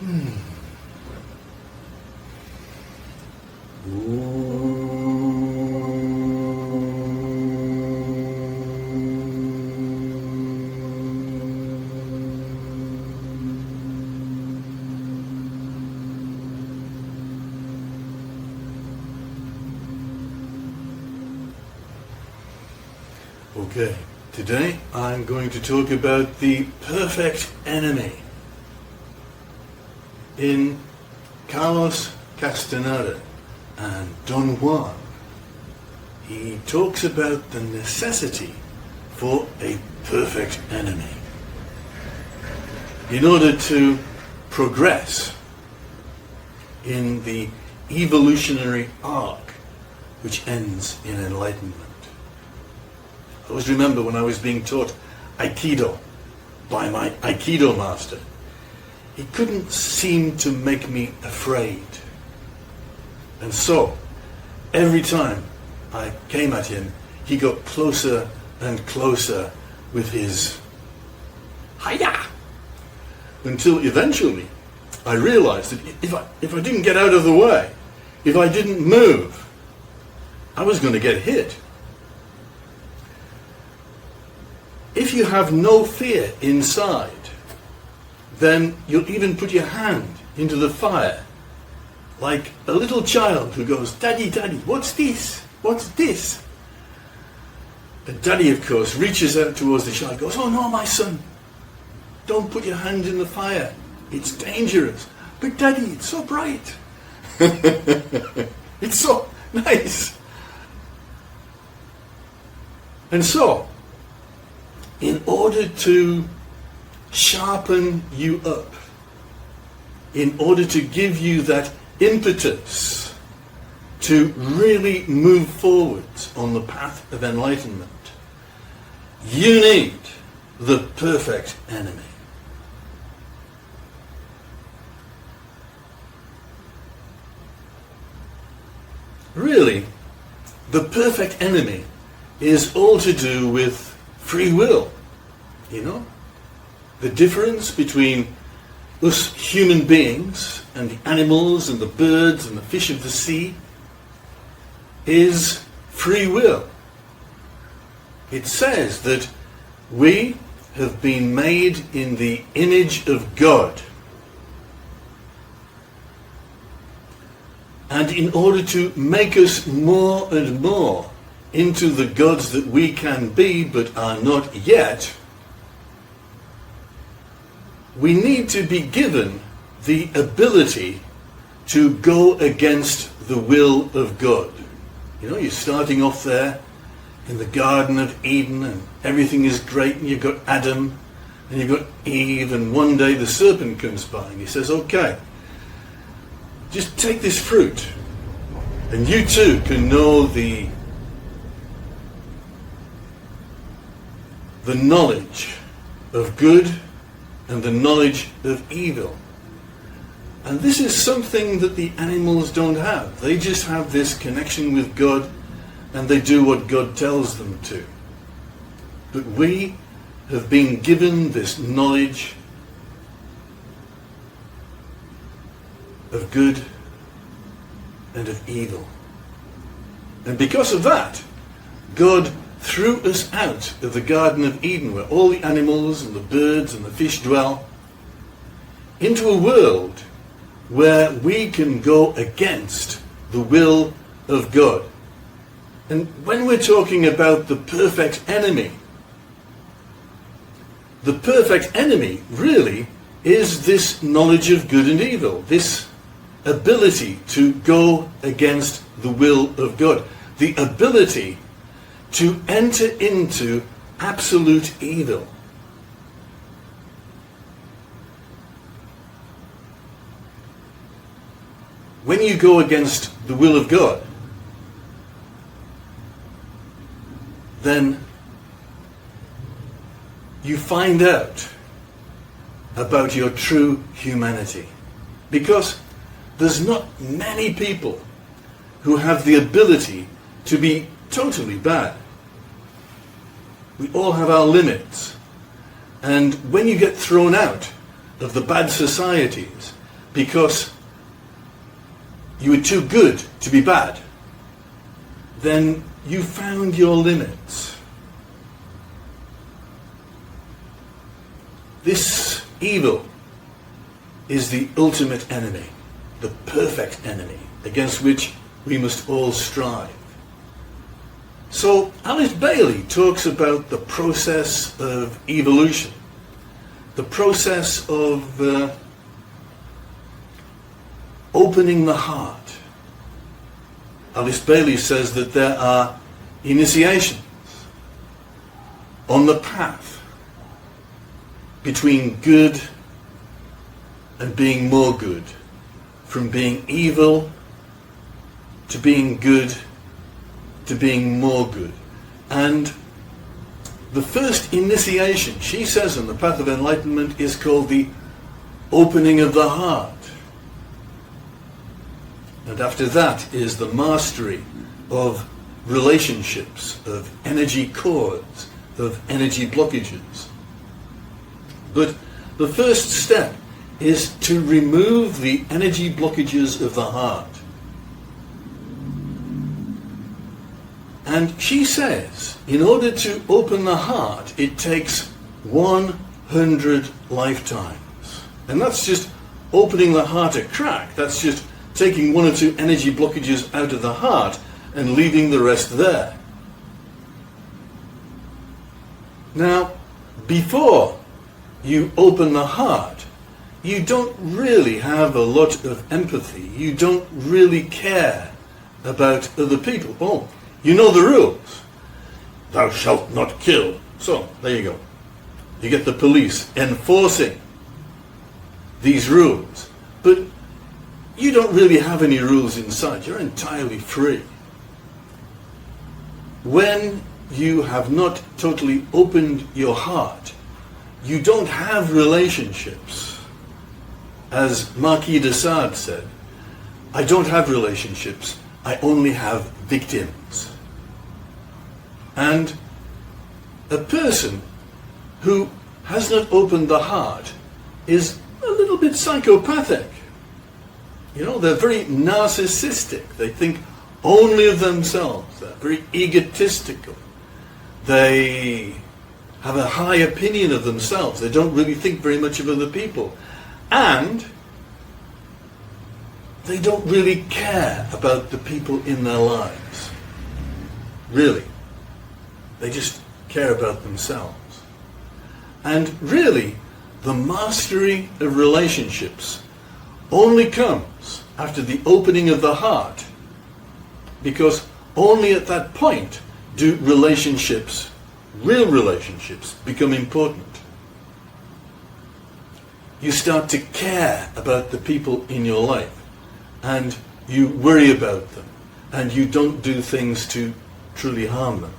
Okay, today I'm going to talk about the perfect enemy. In Carlos Castaneda and Don Juan, he talks about the necessity for a perfect enemy. In order to progress in the evolutionary arc which ends in enlightenment. I always remember when I was being taught Aikido by my Aikido master, he couldn't seem to make me afraid. And so, every time I came at him, he got closer and closer with his Hiya! Until eventually I realized that if I didn't get out of the way, if I didn't move, I was going to get hit. If you have no fear inside, then you'll even put your hand into the fire, like a little child who goes, "Daddy, Daddy, what's this? What's this?" And Daddy, of course, reaches out towards the child and goes, "Oh no, my son, don't put your hand in the fire. It's dangerous." "But Daddy, it's so bright." It's so nice. And so, in order to sharpen you up, in order to give you that impetus to really move forwards on the path of enlightenment, you need the perfect enemy. Really, the perfect enemy is all to do with free will, you know? The difference between us human beings and the animals and the birds and the fish of the sea is free will. It says that we have been made in the image of God. And in order to make us more and more into the gods that we can be but are not yet, we need to be given the ability to go against the will of God. You know, you're starting off there in the Garden of Eden and everything is great, and you've got Adam and you've got Eve, and one day the serpent comes by and he says, "Okay, just take this fruit and you too can know the knowledge of good and the knowledge of evil." And this is something that the animals don't have. They just have this connection with God and they do what God tells them to. But we have been given this knowledge of good and of evil. And because of that, God threw us out of the Garden of Eden, where all the animals and the birds and the fish dwell, into a world where we can go against the will of God. And when we're talking about the perfect enemy, the perfect enemy really is this knowledge of good and evil, this ability to go against the will of God, the ability to enter into absolute evil. When you go against the will of God, then you find out about your true humanity. Because there's not many people who have the ability to be totally bad. We all have our limits. And when you get thrown out of the bad societies because you were too good to be bad, then you found your limits. This evil is the ultimate enemy, the perfect enemy, against which we must all strive. So Alice Bailey talks about the process of evolution, the process of opening the heart. Alice Bailey says that there are initiations on the path between good and being more good, from being evil to being good to being more good. And the first initiation, she says, on the path of enlightenment is called the opening of the heart. And after that is the mastery of relationships, of energy cords, of energy blockages. But the first step is to remove the energy blockages of the heart. And she says, in order to open the heart, it takes 100 lifetimes. And that's just opening the heart a crack. That's just taking one or two energy blockages out of the heart and leaving the rest there. Now, before you open the heart, you don't really have a lot of empathy. You don't really care about other people. Oh, you know the rules. Thou shalt not kill. So, there you go. You get the police enforcing these rules. But you don't really have any rules inside. You're entirely free. When you have not totally opened your heart, you don't have relationships. As Marquis de Sade said, I don't have relationships, I only have victims. And a person who has not opened the heart is a little bit psychopathic. You know, they're very narcissistic. They think only of themselves. They're very egotistical. They have a high opinion of themselves. They don't really think very much of other people. And they don't really care about the people in their lives. Really. They just care about themselves. And really, the mastery of relationships only comes after the opening of the heart, because only at that point do relationships, real relationships, become important. You start to care about the people in your life, and you worry about them, and you don't do things to truly harm them.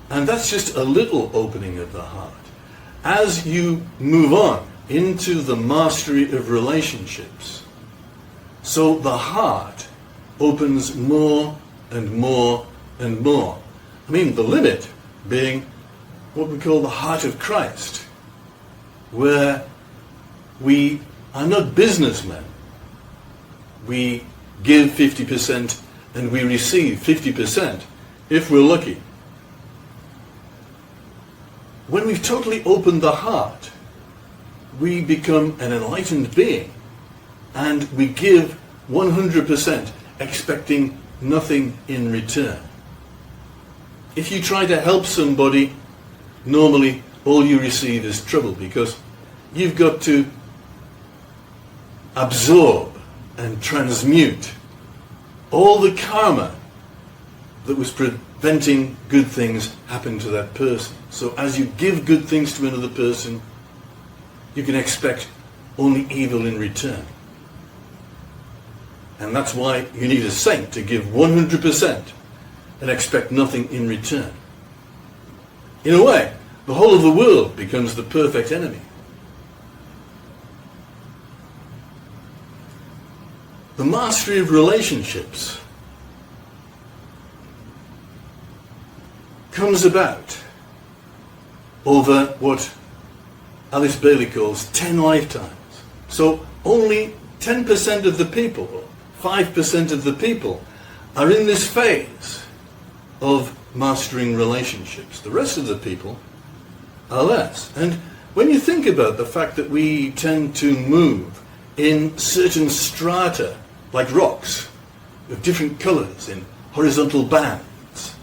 And that's just a little opening of the heart. As you move on into the mastery of relationships, so the heart opens more and more and more. I mean, the limit being what we call the heart of Christ, where we are not businessmen. We give 50% and we receive 50%, if we're lucky. When we've totally opened the heart, we become an enlightened being, and we give 100%, expecting nothing in return. If you try to help somebody, normally all you receive is trouble, because you've got to absorb and transmute all the karma that was preventing good things happen to that person. So as you give good things to another person, you can expect only evil in return. And that's why you need a saint to give 100% and expect nothing in return. In a way, the whole of the world becomes the perfect enemy. The mastery of relationships comes about over what Alice Bailey calls 10 lifetimes. So only 10% of the people, or 5% of the people, are in this phase of mastering relationships. The rest of the people are less. And when you think about the fact that we tend to move in certain strata, like rocks, of different colours, in horizontal bands,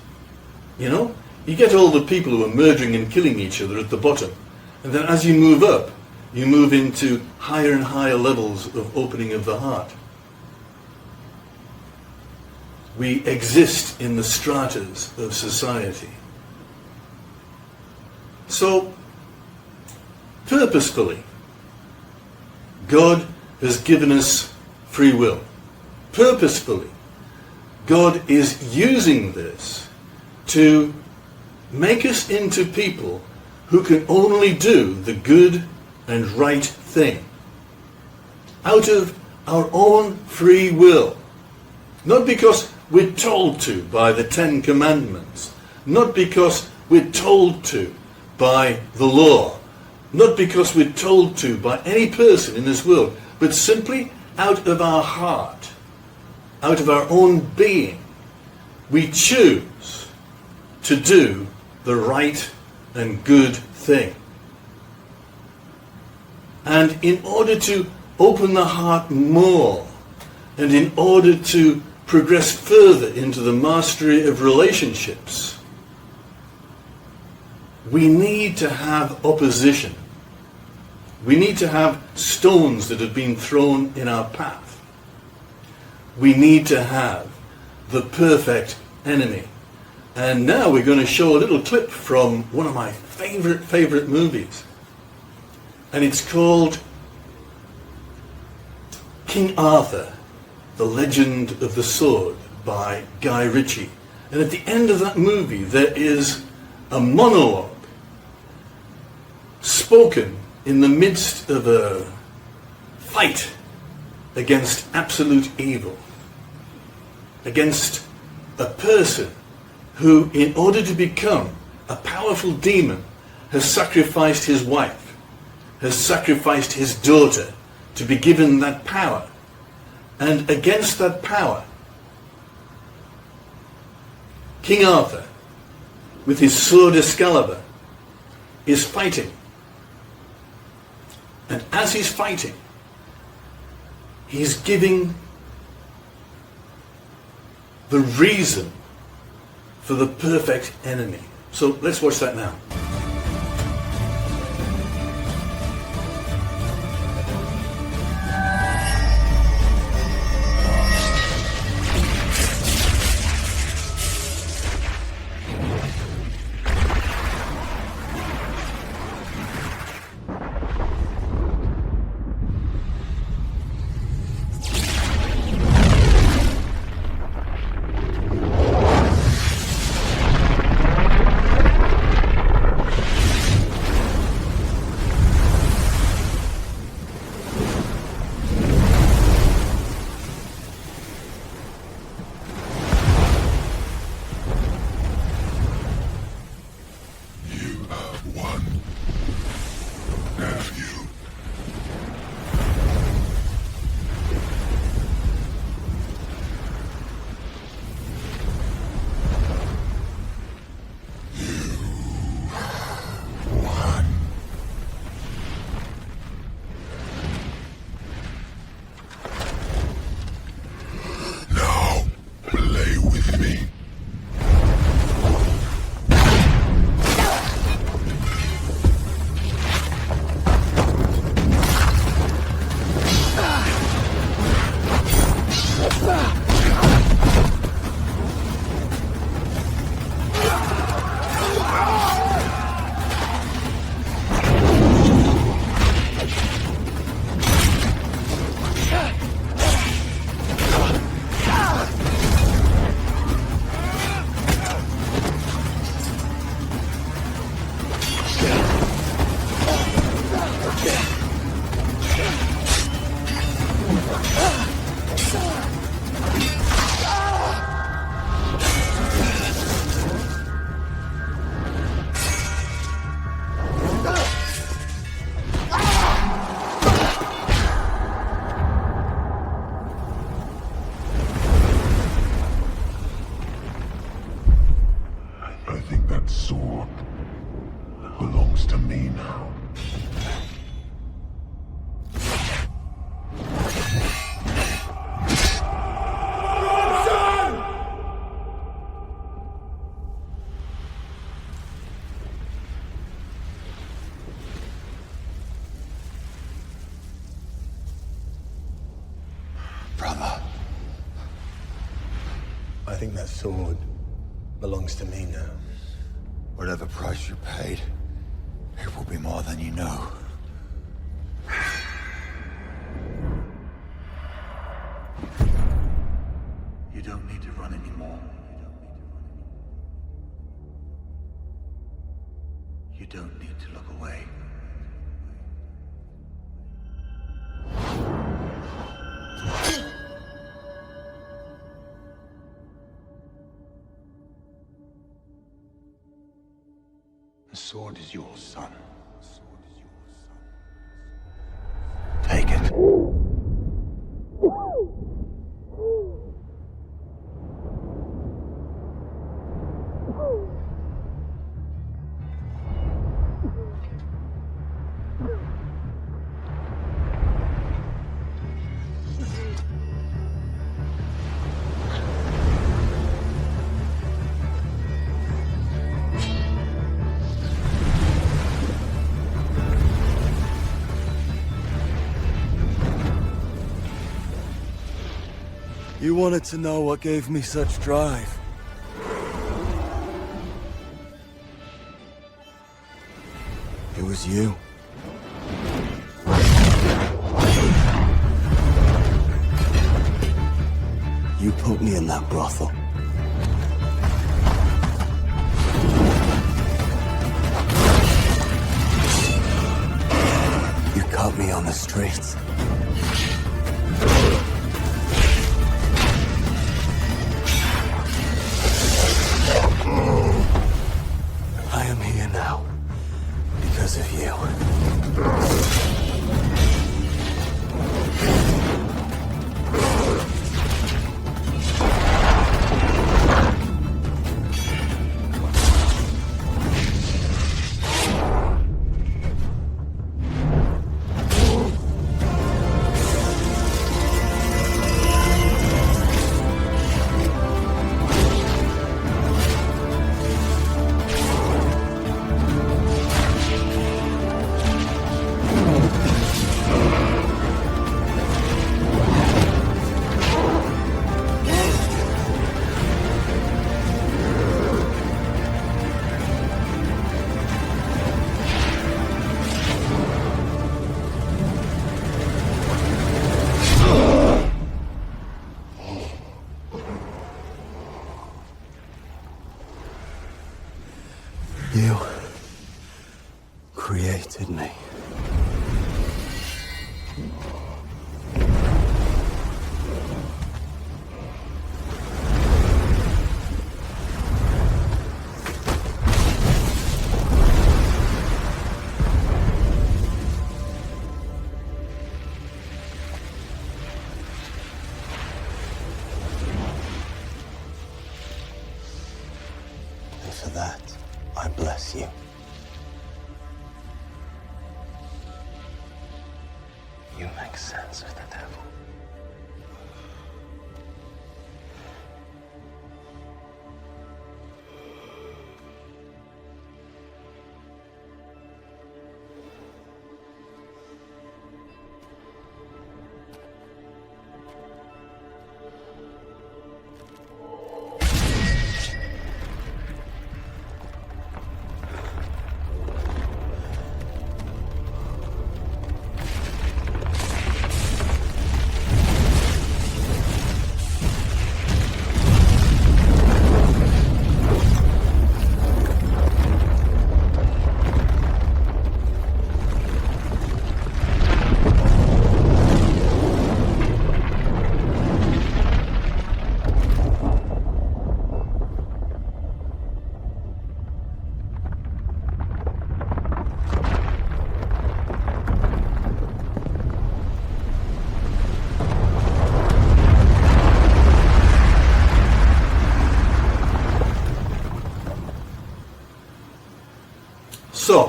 you get all the people who are murdering and killing each other at the bottom. And then as you move up, you move into higher and higher levels of opening of the heart. We exist in the stratas of society. So, purposefully, God has given us free will. Purposefully, God is using this to make us into people who can only do the good and right thing out of our own free will. Not because we're told to by the Ten Commandments, not because we're told to by the law, not because we're told to by any person in this world, but simply out of our heart, out of our own being, we choose to do the right and good thing. And in order to open the heart more, and in order to progress further into the mastery of relationships, we need to have opposition. We need to have stones that have been thrown in our path. We need to have the perfect enemy. And now we're going to show a little clip from one of my favorite movies. And it's called King Arthur, The Legend of the Sword by Guy Ritchie. And at the end of that movie there is a monologue spoken in the midst of a fight against absolute evil, against a person who, in order to become a powerful demon, has sacrificed his wife, has sacrificed his daughter to be given that power. And against that power, King Arthur, with his sword Excalibur, is fighting. And as he's fighting, he's giving the reason for the perfect enemy. So let's watch that now. I think that sword belongs to me now. Whatever price you paid, it will be more than you know. You don't need to run anymore. You don't need to look away. The sword is yours, son. Take it. You wanted to know what gave me such drive. It was you. You put me in that brothel. You caught me on the streets. I am here now because of you. You created me. And for that, I bless you. You make sense of